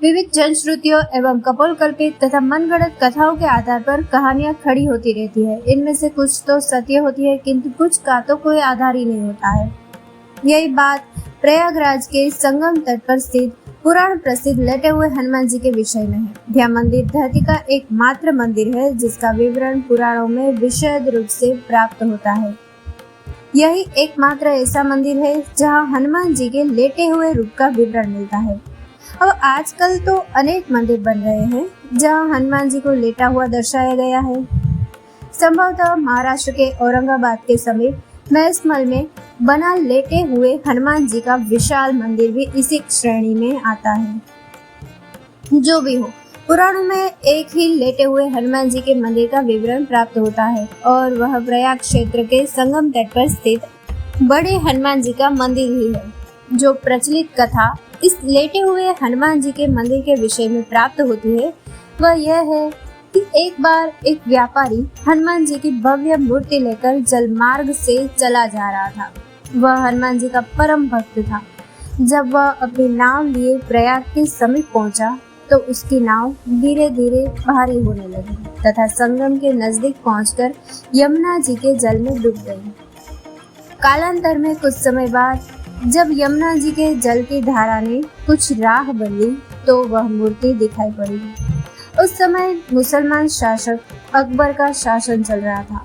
विविध जनश्रुतियों एवं कपोलकल्पित तथा मनगढ़ंत कथाओं के आधार पर कहानियां खड़ी होती रहती है। इनमें से कुछ तो सत्य होती है, किंतु कुछ का तो कोई आधार ही नहीं होता है। यही बात प्रयागराज के संगम तट पर स्थित पुराण प्रसिद्ध लेटे हुए हनुमान जी के विषय में है। यह मंदिर धरती का एकमात्र मंदिर है जिसका विवरण पुराणों में विशद रूप से प्राप्त होता है। यही एकमात्र ऐसा मंदिर है जहां हनुमान जी के लेटे हुए रूप का विवरण मिलता है। अब आजकल तो अनेक मंदिर बन रहे हैं जहां हनुमान जी को लेटा हुआ दर्शाया गया है। संभवतः महाराष्ट्र के औरंगाबाद के समीप मैसमल में बना लेटे हुए हनुमान जी का विशाल मंदिर भी इसी श्रेणी में आता है। जो भी हो, पुराणों में एक ही लेटे हुए हनुमान जी के मंदिर का विवरण प्राप्त होता है और वह प्रयाग क्षेत्र के संगम तट पर स्थित बड़े हनुमान जी का मंदिर ही है। जो प्रचलित कथा इस लेटे हुए हनुमान जी के मंदिर के विषय में प्राप्त होती है वह यह है कि एक बार एक व्यापारी हनुमान जी की भव्य मूर्ति लेकर जलमार्ग से चला जा रहा था। वह हनुमान जी का परम भक्त था। जब वह अपनी नाव लिए प्रयाग के समीप पहुंचा तो उसकी नाव धीरे धीरे भारी होने लगी तथा संगम के नजदीक पहुंचकर यमुना जी के जल में डूब गई। कालांतर में कुछ समय बाद जब यमुना जी के जल की धारा ने कुछ राह बदली तो वह मूर्ति दिखाई पड़ी। उस समय मुसलमान शासक अकबर का शासन चल रहा था।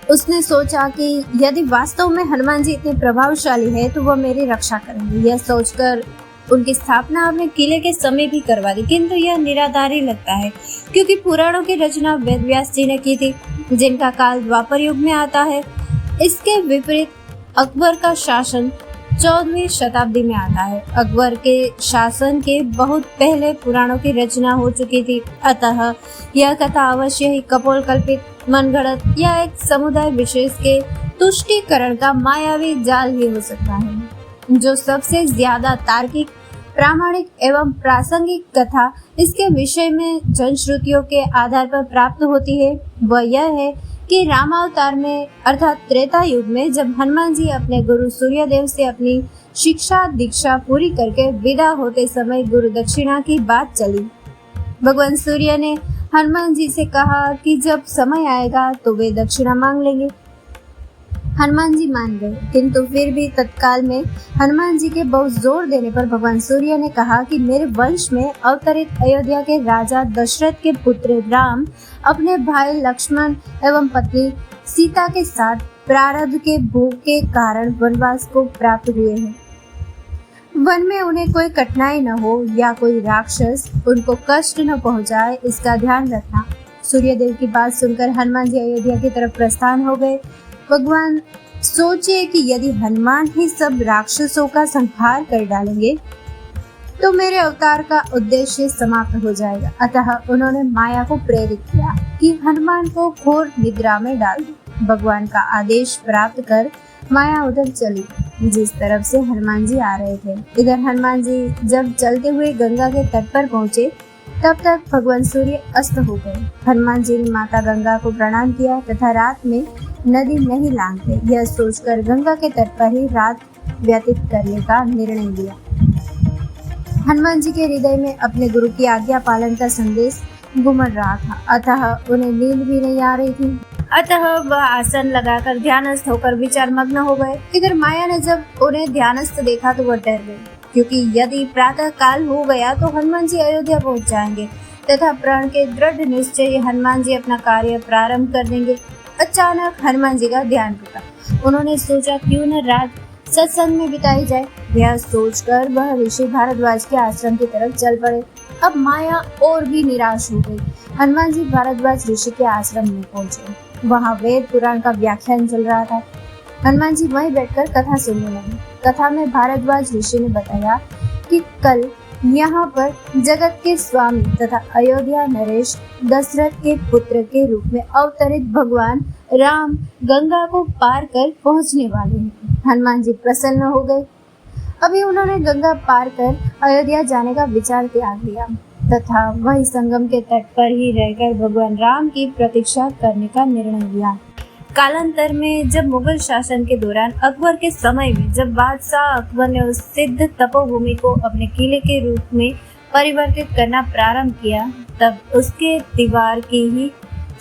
उसने सोचा कि यदि वास्तव में हनुमान जी इतने प्रभावशाली है तो वह मेरी रक्षा करेंगे। यह सोचकर उनकी स्थापना अपने किले के समीप ही करवा दी, किंतु यह निराधार ही लगता है क्योंकि पुराणों की रचना वेद व्यास जी ने की थी जिनका काल द्वापर युग में आता है। इसके विपरीत अकबर का शासन 14वीं शताब्दी में आता है। अकबर के शासन के बहुत पहले पुराणों की रचना हो चुकी थी, अतः यह कथा अवश्य ही कपोलकल्पित, मनगढ़ंत या एक समुदाय विशेष के तुष्टीकरण का मायावी जाल ही हो सकता है। जो सबसे ज्यादा तार्किक, प्रामाणिक एवं प्रासंगिक कथा इसके विषय में जनश्रुतियों के आधार पर प्राप्त होती है वह यह है कि रामावतार में अर्थात त्रेता युग में जब हनुमान जी अपने गुरु सूर्यदेव से अपनी शिक्षा दीक्षा पूरी करके विदा होते समय गुरु दक्षिणा की बात चली। भगवान सूर्य ने हनुमान जी से कहा कि जब समय आएगा तो वे दक्षिणा मांग लेंगे। हनुमान जी मान गए, किंतु फिर भी तत्काल में हनुमान जी के बहुत जोर देने पर भगवान सूर्य ने कहा कि मेरे वंश में अवतरित अयोध्या के राजा दशरथ के पुत्र राम अपने भाई लक्ष्मण एवं पत्नी सीता के साथ प्रारब्ध के भोग के कारण वनवास को प्राप्त हुए हैं। वन में उन्हें कोई कठिनाई न हो या कोई राक्षस उनको कष्ट न पहुंचाए, इसका ध्यान रखना। सूर्यदेव की बात सुनकर हनुमान जी अयोध्या की तरफ प्रस्थान हो गए। भगवान सोचे कि यदि हनुमान ही सब राक्षसों का संहार कर डालेंगे तो मेरे अवतार का उद्देश्य समाप्त हो जाएगा। अतः उन्होंने माया को प्रेरित किया कि हनुमान को घोर निद्रा में डाल दे। भगवान का आदेश प्राप्त कर माया उधर चली जिस तरफ से हनुमान जी आ रहे थे। इधर हनुमान जी जब चलते हुए गंगा के तट पर पहुँचे तब तक भगवान सूर्य अस्त हो गए। हनुमान जी ने माता गंगा को प्रणाम किया तथा रात में नदी नहीं लांघते यह सोचकर गंगा के तट पर ही रात व्यतीत करने का निर्णय लिया। हनुमान जी के हृदय में अपने गुरु की आज्ञा पालन का संदेश घुमड़ रहा था, अतः उन्हें नींद भी नहीं आ रही थी। अतः वह आसन लगाकर ध्यानस्थ होकर विचार मग्न हो गए। इधर माया ने जब उन्हें ध्यानस्थ देखा तो वह डर गई, क्योंकि यदि प्रातः काल हो गया तो हनुमान जी अयोध्या पहुंच जाएंगे तथा प्रण के दृढ़ निश्चय हनुमान जी अपना कार्य प्रारंभ कर देंगे। अचानक हनुमान जी का ध्यान टूटा। उन्होंने सोचा क्यों न रात सत्संग में बिताई जाए। यह सोचकर वह ऋषि भारद्वाज के आश्रम की तरफ चल पड़े। अब माया और भी निराश हो गई। हनुमान जी भारद्वाज ऋषि के आश्रम में पहुंचे। वहां वेद पुराण का व्याख्यान चल रहा था। हनुमान जी वहीं बैठकर कथा सुनने लगे। कथा में भारद्वाज ऋषि ने बताया कि कल यहाँ पर जगत के स्वामी तथा अयोध्या नरेश दशरथ के पुत्र के रूप में अवतरित भगवान राम गंगा को पार कर पहुँचने वाले हैं। हनुमान जी प्रसन्न हो गए। अभी उन्होंने गंगा पार कर अयोध्या जाने का विचार त्याग दिया तथा वही संगम के तट पर ही रहकर भगवान राम की प्रतीक्षा करने का निर्णय लिया। कालांतर में जब मुगल शासन के दौरान अकबर के समय में जब बादशाह अकबर ने उस सिद्ध तपोभूमि को अपने किले के रूप में परिवर्तित करना प्रारंभ किया, तब उसके दीवार की ही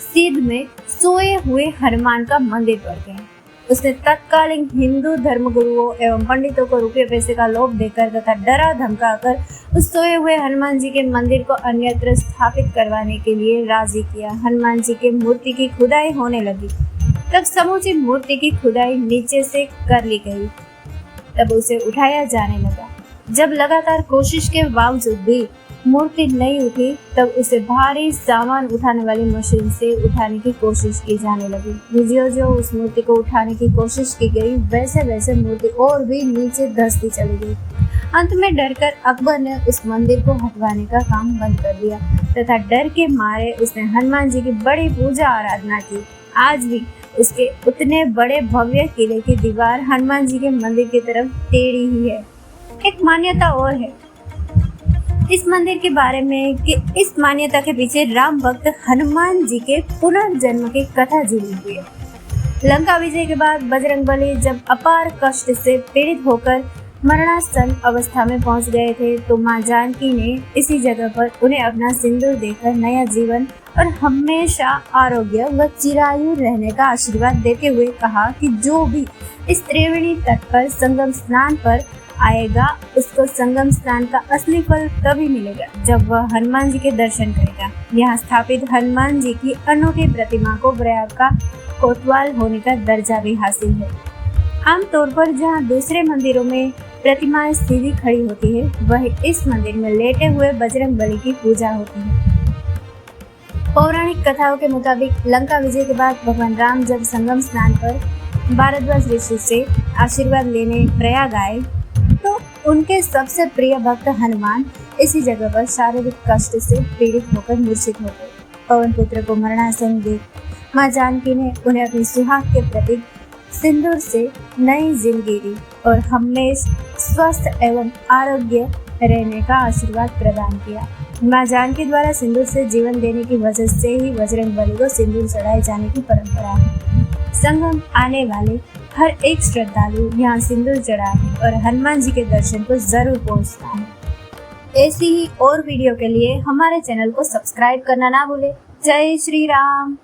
सीध में सोए हुए हनुमान का मंदिर पड़ गया। उसने तत्कालीन हिंदू धर्मगुरुओं एवं पंडितों को रुपये पैसे का लोभ देकर तथा डरा धमकाकर उस सोए हुए हनुमान जी के मंदिर को अन्यत्र स्थापित करवाने के लिए राजी किया। हनुमान जी के मूर्ति की खुदाई होने लगी, तब समूची मूर्ति की खुदाई नीचे से कर ली गई, तब उसे उठाया जाने लगा। जब लगातार कोशिश के बावजूद भी मूर्ति नहीं उठी, तब उसे भारी सामान उठाने वाली मशीन से उठाने की कोशिश की जाने लगी। जो उस मूर्ति को उठाने की कोशिश की गई, वैसे वैसे मूर्ति और भी नीचे धंसती चली गई। अंत में डरकर अकबर ने उस मंदिर को हटवाने का काम बंद कर दिया तथा डर के मारे उसने हनुमान जी की बड़ी पूजा आराधना की। आज भी उसके उतने बड़े भव्य किले की दीवार हनुमान जी के मंदिर की तरफ टेढ़ी ही है। एक मान्यता और है इस मंदिर के बारे में कि इस मान्यता के पीछे राम भक्त हनुमान जी के पुनर्जन्म की कथा जुड़ी हुई है। लंका विजय के बाद बजरंगबली जब अपार कष्ट से पीड़ित होकर मरणासन अवस्था में पहुंच गए थे, तो मां जानकी ने इसी जगह पर उन्हें अपना सिंदूर देकर नया जीवन और हमेशा आरोग्य व चिरायु रहने का आशीर्वाद देते हुए कहा कि जो भी इस त्रिवेणी तट पर संगम स्नान पर आएगा, उसको संगम स्नान का असली फल तभी मिलेगा जब वह हनुमान जी के दर्शन करेगा। यहाँ स्थापित हनुमान जी की अनोखी प्रतिमा को प्रयाग का कोतवाल होने का दर्जा भी हासिल है। आमतौर पर जहाँ दूसरे मंदिरों में प्रतिमाएं सीधी खड़ी होती है, वह इस मंदिर में लेटे हुए बजरंगबली की पूजा होती है। पौराणिक कथाओं के मुताबिक लंका विजय के बाद भगवान राम जब संगम स्नान पर भारद्वाज ऋषि से आशीर्वाद लेने प्रयाग आए, तो उनके सबसे प्रिय भक्त हनुमान इसी जगह पर शारीरिक कष्ट से पीड़ित होकर मूर्छित हो गए। पवन पुत्र को मरणासन देख मां जानकी ने उन्हें अपनी सुहाग के प्रतीक सिंदूर से नई जिंदगी दी और हमेशा स्वस्थ एवं आरोग्य रहने का आशीर्वाद प्रदान किया। मां जानकी द्वारा सिंदूर से जीवन देने की वजह से ही बजरंगबली को सिंदूर चढ़ाए जाने की परंपरा है। संगम आने वाले हर एक श्रद्धालु यहाँ सिंदूर चढ़ाने और हनुमान जी के दर्शन को जरूर पहुँचता है। ऐसी ही और वीडियो के लिए हमारे चैनल को सब्सक्राइब करना ना भूले। जय श्री राम।